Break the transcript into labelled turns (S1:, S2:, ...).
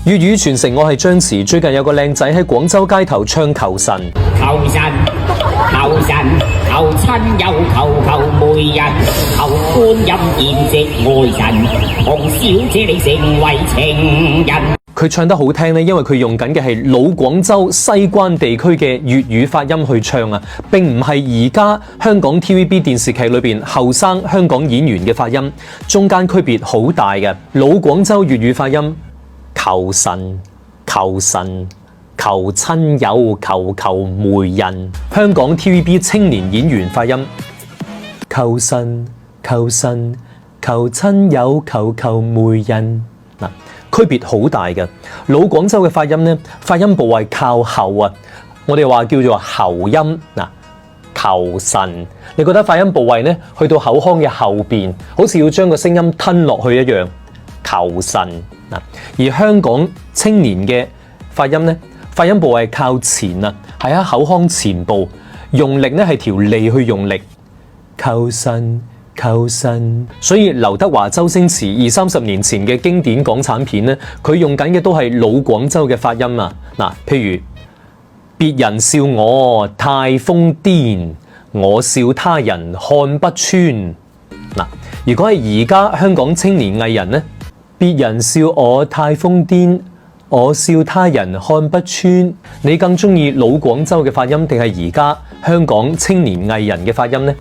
S1: 粵語傳承，我係張弛。最近有個靚仔喺廣州街頭唱求神，
S2: 求神求神求親友求媒人求觀音見值愛神，同小姐你成為情人。
S1: 佢唱得好聽呢，因為佢用緊嘅係老廣州西關地區嘅粵語發音去唱啊，並唔係而家香港 TVB 電視劇裏邊後生香港演員嘅發音，中間區別好大嘅。老廣州粵語發音求神求神求親友求媒人，香港 TVB 青年演員發音求神求神求親友求媒人。嗱，區別好大嘅。老廣州嘅發音呢，發音部位靠後啊，我哋話叫做喉音。嗱，求神，你覺得發音部位呢，去到口腔嘅後邊，好似要將個聲音吞落去一樣。求神嗱，而香港青年嘅發音呢，發音部位靠前啊，係喺口腔前部，用力呢係條脷去用力。求神求神，所以劉德華、周星馳20-30年前嘅經典港產片呢，佢用緊嘅都係老廣州嘅發音啊。嗱，譬如別人笑我太瘋癲，我笑他人看不穿。嗱，如果係而家香港青年藝人呢，別人笑我太瘋癲，我笑他人看不穿。你更中意老廣州嘅發音定係而家香港青年藝人嘅發音呢？